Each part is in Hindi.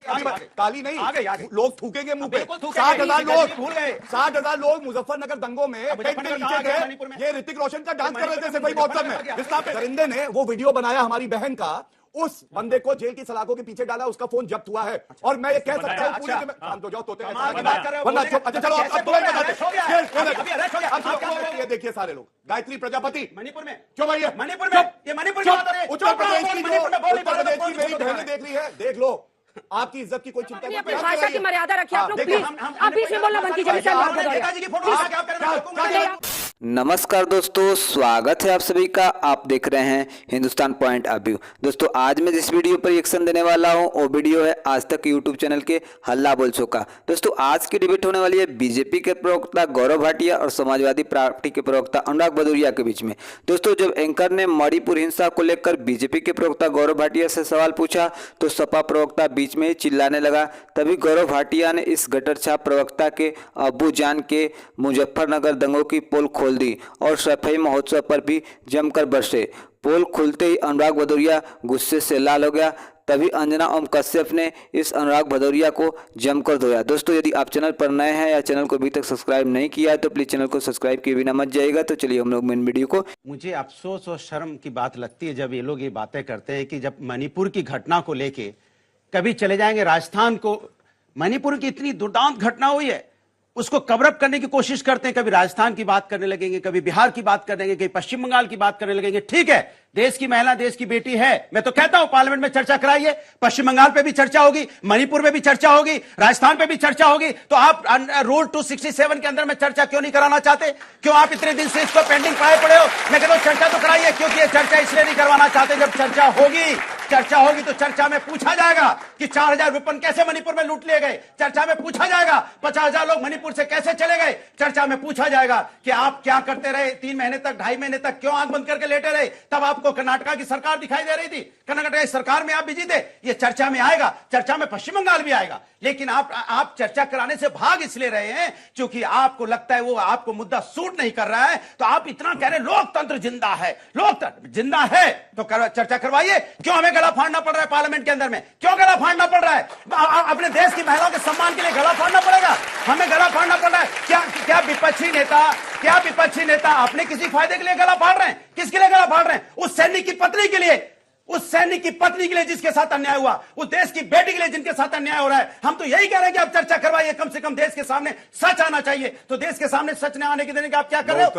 काली नहीं, लोग थूकेंगे मुंह पे। 60,000 लोग, 60,000 लोग मुजफ्फरनगर दंगों में पेट के नीचे थे, ये ऋतिक रोशन का डांस कर रहे थे सिपाही महोत्सव में। दरिंदे ने वो वीडियो बनाया हमारी बहन का, उस बंदे को जेल की सलाखों के पीछे डाला, उसका फोन जब्त हुआ है। और मैं ये कह सकता हूँ पूरे काम तो जाओ तोते अच्छा चलो ये देखिए सारे लोग, गायत्री प्रजापति मणिपुर में क्यों भाई, मणिपुर में, ये मणिपुर में उत्तर प्रदेश की मेरी बहनें देख रही है, देख लो, आपकी इज्जत की कोई चिंता नहीं, भाषा की मर्यादा रखिए आप लोग प्लीज। आप बीच में बोलना बंद कीजिए। नमस्कार दोस्तों, स्वागत है आप सभी का। आप देख रहे हैं हिंदुस्तान पॉइंट ऑफ व्यू। दोस्तों आज मैं जिस वीडियो पर रिएक्शन देने वाला हूं वो वीडियो है आज तक यूट्यूब चैनल के हल्ला बोल शो का। दोस्तों आज की डिबेट होने वाली है बीजेपी के प्रवक्ता गौरव भाटिया और समाजवादी पार्टी के प्रवक्ता अनुराग भदौरिया के बीच में। दोस्तों जब एंकर ने मणिपुर हिंसा को लेकर बीजेपी के प्रवक्ता गौरव भाटिया से सवाल पूछा तो सपा प्रवक्ता बीच में ही चिल्लाने लगा। तभी गौरव भाटिया ने इस गटर छाप प्रवक्ता के अब्बू जान के मुजफ्फरनगर दंगों की पोल खोल दी और सफाई महोत्सव पर भी जमकर बरसे। पोल खुलते ही अनुराग भदौरिया गुस्से से लाल हो गया। तभी अंजना ओम कश्यप ने इस अनुराग भदौरिया को जमकर धोया। दोस्तों यदि आप चैनल पर नए हैं या चैनल को अभी तक सब्सक्राइब नहीं किया है तो प्लीज चैनल को सब्सक्राइब किए बिना मत जाइएगा। तो चलिए हम लोग मेन वीडियो को। मुझे अफसोस और शर्म की बात लगती है जब ये लोग ये बातें करते हैं कि जब मणिपुर की घटना को लेके कभी चले जाएंगे राजस्थान को, मणिपुर की इतनी दुर्दांत घटना हुई है उसको कवर अप करने की कोशिश करते हैं, कभी राजस्थान की बात करने लगेंगे, कभी बिहार की बात करेंगे, कभी पश्चिम बंगाल की बात करने लगेंगे। ठीक है, देश की महिला देश की बेटी है, मैं तो कहता हूं पार्लियामेंट में चर्चा कराइए, पश्चिम बंगाल पे भी चर्चा होगी, मणिपुर में भी चर्चा होगी, राजस्थान पे भी चर्चा होगी। तो आप रूल 267 के अंदर में चर्चा क्यों नहीं कराना चाहते? क्यों आप इतने दिन से इसको पेंडिंग पाए पड़े हो? मैं कहता हूं चर्चा तो कराइए, क्योंकि ये चर्चा इसलिए नहीं करवाना चाहते, जब चर्चा होगी तो चर्चा में पूछा जाएगा कि 4,000 विपन कैसे मणिपुर में लूट लिए गए, चर्चा में पूछा जाएगा 50,000 लोग मणिपुर से कैसे चले गए, चर्चा में पूछा जाएगा कि आप क्या करते रहे 3 महीने तक, 2.5 महीने तक, क्यों आंख बंद करके लेटे रहे, तब आपको कर्नाटका की सरकार दिखाई दे रही थी, कर्नाटका की सरकार में आप बिजी थे। ये चर्चा में आएगा, चर्चा में पश्चिम बंगाल भी आएगा। लेकिन आप चर्चा कराने से भाग इसलिए रहे हैं क्योंकि आपको लगता है वो आपको मुद्दा सूट नहीं कर रहा है। तो आप इतना कह रहे लोकतंत्र जिंदा है, लोकतंत्र जिंदा है तो चर्चा करवाइए। क्यों हमें गला फाड़ना पड़ रहा है पार्लियामेंट के अंदर में? क्यों गला फाड़ना पड़ रहा है? अपने देश की महिलाओं के सम्मान के लिए गला फाड़ना पड़ेगा, हमें गला फाड़ना पड़ रहा है। क्या विपक्षी नेता अपने किसी फायदे के लिए गला फाड़ रहे हैं? किसके लिए गला फाड़ रहे हैं? उस सैनिक की पत्नी के लिए, उस सैनिक की पत्नी के लिए जिसके साथ अन्याय हुआ, उस देश की बेटी के लिए जिनके साथ अन्याय हो रहा है। हम तो यही कह रहे हैं कि आप चर्चा करवाइए, कम से कम देश के सामने सच आना चाहिए। तो देश के सामने सच न आने के देने का आप क्या कर रहे हो?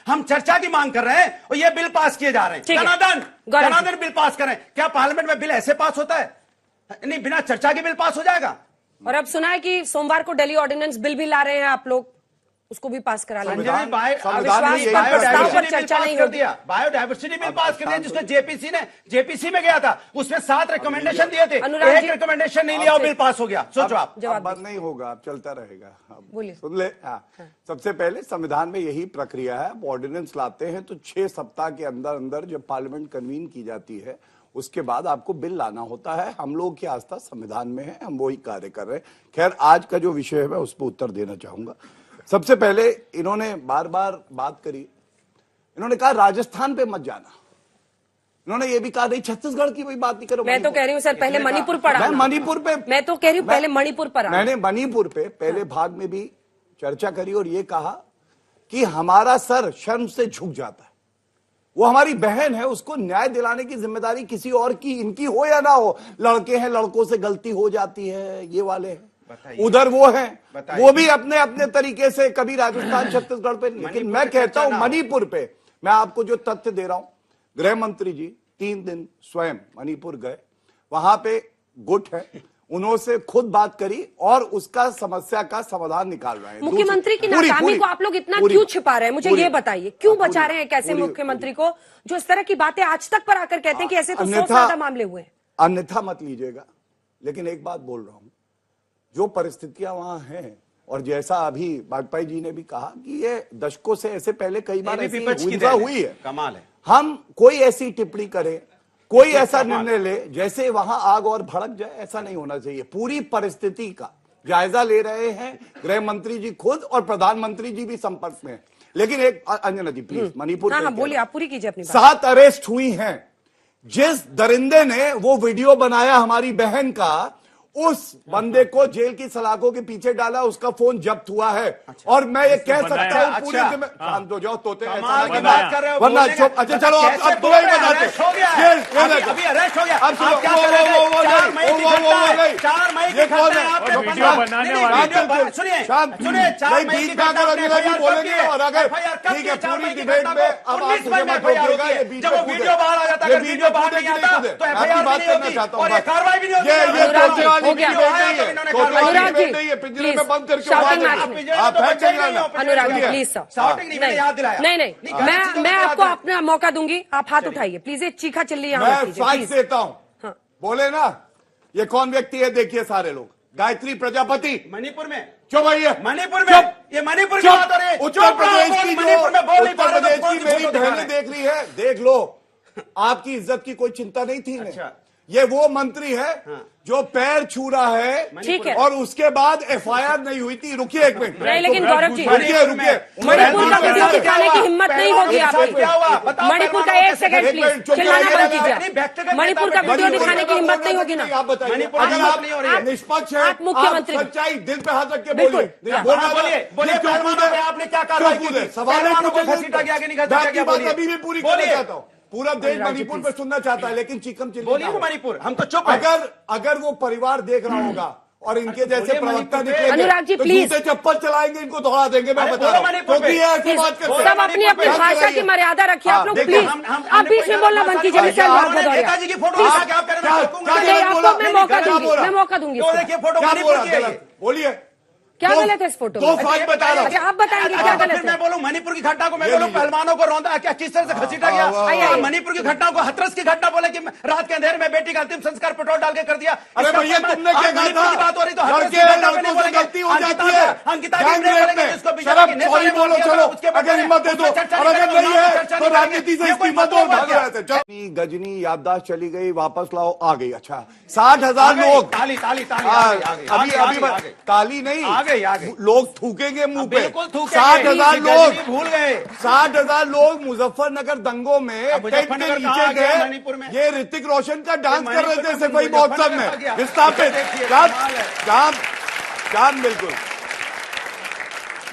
हम चर्चा की मांग कर रहे हैं और ये बिल पास किए जा रहे हैं। जनार्दन बिल पास करें। क्या पार्लियामेंट में बिल ऐसे पास होता है? नहीं, बिना चर्चा के बिल पास हो जाएगा। और अब सुना है कि सोमवार को दिल्ली ऑर्डिनेंस बिल भी ला रहे हैं आप लोग, उसको भी पास करा लेंगे। बायोडायवर्सिटी बिल पास कर दिया जिसको जेपीसी में गया था, उसमें 7 रिकमेंडेशन दिए थे, एक रिकमेंडेशन नहीं लिया, बिल पास हो गया। सोचो आप, बंद नहीं होगा, अब चलता रहेगा। सुन ले, सबसे पहले संविधान में यही प्रक्रिया है, ऑर्डिनेंस लाते हैं तो 6 सप्ताह के अंदर अंदर जब पार्लियामेंट कन्वीन की जाती है उसके बाद आपको बिल लाना होता है। हम लोग की आस्था संविधान में है, हम वही कार्य कर रहे हैं। खैर आज का जो विषय है मैं उस पर उत्तर देना चाहूंगा। सबसे पहले इन्होंने बार बार बात करी, इन्होंने कहा राजस्थान पे मत जाना, इन्होंने ये भी कहा नहीं छत्तीसगढ़ की कोई बात नहीं करो। मैं तो कह रही हूँ सर पहले मणिपुर पर, मैं मणिपुर पे, मैं तो कह रही हूँ पहले मणिपुर पर। मैंने मणिपुर पे पहले भाग में भी चर्चा करी और ये कहा कि हमारा सर शर्म से झुक जाता है। वो हमारी बहन है, उसको न्याय दिलाने की जिम्मेदारी किसी और की, इनकी हो या ना हो। लड़के हैं, लड़कों से गलती हो जाती है, ये वाले हैं, उधर वो हैं, वो भी अपने अपने तरीके से, कभी राजस्थान छत्तीसगढ़ पे। लेकिन मैं कहता हूं मणिपुर पे, मैं आपको जो तथ्य दे रहा हूं, गृह मंत्री जी 3 दिन स्वयं मणिपुर गए, वहां पे गुट है, उन्होंने खुद बात करी और उसका समस्या का समाधान निकाल रहे हैं। मुख्यमंत्री की नाकामी को आप लोग इतना क्यों छिपा रहे हैं? मुझे ये बताइए, क्यों बचा रहे हैं कैसे मुख्यमंत्री को जो इस तरह की बातें आज तक पर आकर कहते हैं कि ऐसे तो 100 से ज्यादा मामले हुए। अन्यथा मत लीजिएगा, लेकिन एक बात बोल रहा हूं, जो परिस्थितियां वहां हैं और जैसा अभी वाजपेयी जी ने भी कहा कि ये दशकों से ऐसे पहले कई बार हिंसा हुई है, कमाल है। हम कोई ऐसी टिप्पणी करें, कोई ऐसा निर्णय ले जैसे वहां आग और भड़क जाए, ऐसा नहीं होना चाहिए। पूरी परिस्थिति का जायजा ले रहे हैं गृह मंत्री जी खुद और प्रधानमंत्री जी भी संपर्क में। लेकिन एक अंजना जी प्लीज, मणिपुर बोलिए, आप पूरी कीजिए अपनी बात। 7 अरेस्ट हुई हैं। जिस दरिंदे ने वो वीडियो बनाया हमारी बहन का, उस बंदे को जेल की सलाखों के पीछे डाला, उसका फोन जब्त हुआ है। और मैं ये कह सकता हूँ पूरी शांत हो जाओ तोते, कमाल की बात कर रहे हो, वरना चुप। अच्छा चलो अब तुम्हें ही बताते अभी अरेस्ट हो गया। अब सुनो, आप क्या कर रहे थे? 4 मई की घटना है, आपने वीडियो बनाने वाले सुनिए शांत सुनिए 4 मई की घटना बोलेंगे। और अगर ठीक है पूरी डिबेट में अब आप मुझे मत रोकिएगा, ये बीच जब में वो वीडियो बाहर आ जाता है, वीडियो बाहर नहीं आता तो एफआईआर बात नहीं करना होती चाहता हूँ। और ये कार्रवाई भी नहीं होती। ये तोते वाली हो गया। डिबेट नहीं है, तोते वाली अनुराग जी, डिबेट नहीं है, पिंजरे में please, बंद करके shouting उड़ा match देंगे। में। आप फेंक देंगे ना। Anurag ji please sir, shouting नहीं, मैंने याद दिलाया। नहीं मैं आपको अपना मौका दूंगी, आप हाथ उठाइए प्लीज। ये चीखा चिल्ली यहाँ मत मैं कीजिए, फाइट प्लीज। देता हूँ। हाँ। बोले ना ये कौन व्यक्ति है, देखिए सारे लोग, गायत्री प्रजापति मणिपुर में, क्यों भाई है मणिपुर में, ये मणिपुर की बात हो रही है। उत्तर प्रदेश की मणिपुर में बोल नहीं पा उत्तर रहे तो प्रदेश कौन की सी मेरी फोटो दिखा बहनें रहे हैं? देख रही है, देख लो। आपकी इज्जत की कोई चिंता नहीं थी इन्हें। अच्छा। ये वो मंत्री है जो पैर छू रहा है, ठीक है। और उसके बाद एफआईआर नहीं हुई थी। रुकिए एक मिनट, नहीं लेकिन गौरव जी, रुकिए रुकिए। मणिपुर का वीडियो दिखाने की हिम्मत नहीं होगी आपकी। क्या हुआ? बताओ, मणिपुर का एक सेकंड एक प्लीज, मिनट, चुप चिल्लाना रहिए। बंद कीजिए। मणिपुर का वीडियो दिखाने की हिम्मत नहीं होगी ना। आप बताइए, मणिपुर अगर की आप बात नहीं हो रही है। निष्पक्ष है, आप मुख्यमंत्री, आप सच्चाई दिल पे हाथ रख के बिल्कुल। बोलिए। हाँ, बोलना बोलिए, बोलिए, क्यों पहलवानों कूदे? पे आपने क्या कार्रवाई क्यों की कूदे? थी? सवाल पहलवानों को पूछे घसीटा गया कि नहीं घसीटा मैं आपकी गया? बात बोलिए। अभी भी पूरी करना बोलिए। चाहता हूँ। पूरा देश मणिपुर पे सुनना चाहता है, लेकिन चिकम चिल्ली बोलिए ना ना हो। मणिपुर, हम तो चुप हैं। अगर वो परिवार देख रहा होगा और इनके जैसे बोलिए प्रवक्ता मणिपुर पे। निकलेंगे अनुराग जी, तो प्लीज। जूते चप्पल चलाएंगे, इनको दौड़ा देंगे। मैं अरे बता बोलो रहा हूँ, मणिपुर पे। क्योंकि ये ऐसी बात करते हैं। सब अपनी अपनी भाषा की मर्यादा रखिए आप लोग, देखिए, प्लीज। हम आप बीच में बोलना बंद कीजिए, मिसाइल मार दो नेताजी की फोटो दिखा के आप कह रहे हैं, मैं रोकूंगा क्या नहीं। नहीं, बोला? आपको मैं मौका क्या दूंगी, बोला? मैं मौका दूंगी तो इसको। देखिए फोटो क्या मणिपुर बोला की है ये। गलत? बोलिए क्या गलत है इस फोटो दो में? फैक्ट बता रहा हूँ। अच्छा, आप बताएंगे क्या तो गलत फिर मैं है? बोलूं मणिपुर की घटना को, मैं ये बोलूं लीजिए। पहलवानों को रौंदा क्या किस तरह से घसीटा गया? आइए, आइए। मणिपुर की घटना को, हाथरस की घटना बोले कि रात के अंधेरे में बेटी का अंतिम संस्कार पेट्रोल डाल के कर दिया। अरे इसका भैया कोई तुमने क्या कहा मणिपुर था? की बात हो रही तो हाथरस की लड़के घटना पे नहीं लड़कों से बोलेंगे। गलती हो अंकिता जाती है। अंकिता गैंग नहीं रेप बोलेंगे, में। जिसको बीजेपी शर्म, के नेता सॉरी ने बोलो, बोल दिया, चलो। उसके बाद अगर हिम्मत दे दो, उसमें चर्चा और अगर नहीं नहीं है चर्चा तो नहीं राजनीति से ये कोई इस्तीफा दो, मतलब भाग क्या? रहे थे। गजनी याददाश्त चली गई, वापस लाओ, आ गई। अच्छा 60,000 लोग ताली ताली ताली अभी अभी ताली नहीं, आ गई। लोग थूकेंगे मुंह पे। बिल्कुल थूकेंगे। 60,000 लोग, गजनी भूल गए। 60,000 लोग मुजफ्फरनगर दंगों में अब टेंट के मुजफ्फरनगर नीचे कहाँ आ गया? गए। मणिपुर में। ये ऋतिक रोशन का डांस कर रहे थे मणिपुर सफाई में महोत्सव मुजफ्फरनगर आ गया। में विस्थापित। देखिए, काम कमाल है। काम काम बिल्कुल।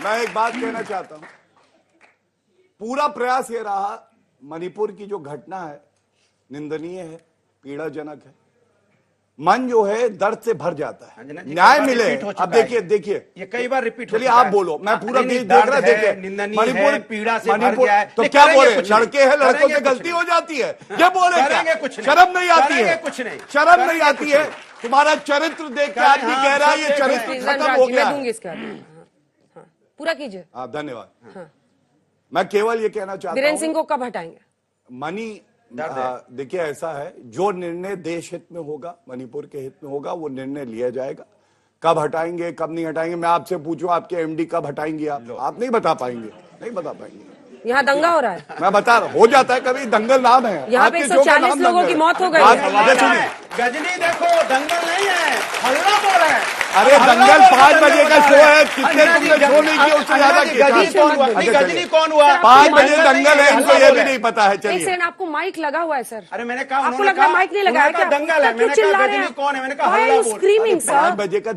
मैं एक बात कहना चाहता हूं, पूरा प्रयास ये रहा, मणिपुर की जो घटना है निंदनीय है, पीड़ाजनक है। मन जो है दर्द से भर जाता है, अंजना जी, न्याय कई बार मिले। रिपीट हो चुका अब देखिए है। देखिए ये कई बार रिपीट हो चलिए चुका आप है। बोलो, मैं पूरा नहीं, देश नहीं, देख रहा है। दर्द है, देखिए निंदनीय है, पीड़ा से भर गया है। तो नहीं, क्या करेंगे बोले? कुछ नहीं। लड़के हैं, लड़कों करेंगे से कुछ गलती नहीं। हो जाती है, क्या बोले? करेंगे कुछ नहीं। शर्म नहीं आती करेंगे है? कुछ नहीं। शर्म नहीं करेंगे आती कुछ है? नहीं। तुम्हारा चरित्र देख के हाँ, आदमी कह रहा है ये सब देख रहे चरित्र हैं। खत्म अनुराग हो जी, गया मैं है। दूंगी इसका पूरा कीजिए। हाँ धन्यवाद। हाँ। मैं केवल ये कहना चाहता वीरेंद्र हूँ, सिंह को कब हटाएंगे? मनी देखिए ऐसा है, जो निर्णय देश हित में होगा, मणिपुर के हित में होगा, वो निर्णय लिया जाएगा। कब हटाएंगे कब नहीं हटाएंगे, मैं आपसे पूछूं आपके एमडी कब हटाएंगे? आप नहीं बता पाएंगे, नहीं बता पाएंगे। यहाँ दंगा हो रहा है, मैं बता रहा, हो जाता है कभी, दंगल नाम है यहाँ पे आपके शो का 140 नाम लोगों दंगल की है। मौत हो गई बात- है। बात सुनिए। गजनी देखो, दंगल नहीं है, हल्ला बोल रहा है। अरे हल्ला दंगल बोल रहा 5 बजे का शो है, कितने अंजना जी, तुमने शो नहीं किया उससे ज्यादा अंजना जी, किया। गजनी कौन हुआ? नहीं, अच्छा, गजनी चलिए। कौन हुआ? 5 बजे दंगल दंगल है, नहीं इनको हल्ला ये बोल भी रहा नहीं पता है। एक चलिए सेकंड, आपको माइक लगा हुआ है सर? अरे मैंने कहा, आपको उन्होंने लग रहा है कहा- माइक नहीं लगा है उन्होंने क्या? कहा दंगल है, क्यों मैंने चिल्ला कहा रहे हैं गजनी आप? कौन है? मैंने कहा Why are हल्ला you बोल। screaming, sir? 5 बजे का